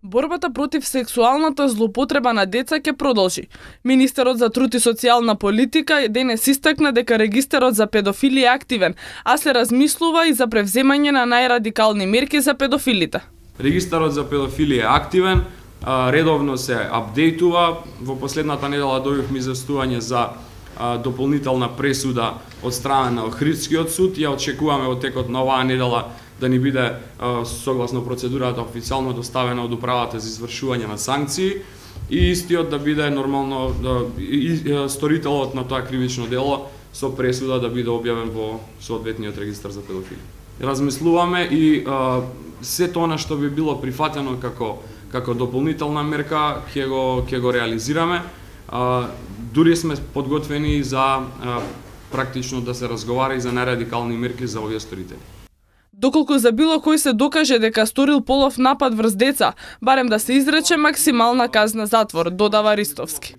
Борбата против сексуалната злоупотреба на деца ќе продолжи. Министерот за труд и социјална политика денес истакна дека регистарот за педофили е активен, а се размислува и за превземање на најрадикални мерки за педофилите. Регистарот за педофили е активен, редовно се апдейтува. Во последната недела добивме известување за дополнителна пресуда од страна на Охридскиот суд. Ја очекуваме во текот на оваа недела да ни биде согласно процедурата официјално доставена од управата за извршување на санкции и истиот да биде нормално сторителот на тоа кривично дело со пресуда да биде објавен во соодветниот регистар за педофили. Размислуваме и сето она што би било прифатено како дополнителна мерка ќе го реализираме. Дури сме подготвени за практично да се разговара и за најрадикални мерки за овие сторители. Доколку за било кој се докаже дека сторил полов напад врз деца, барем да се изрече максимална казна затвор, додава Ристовски.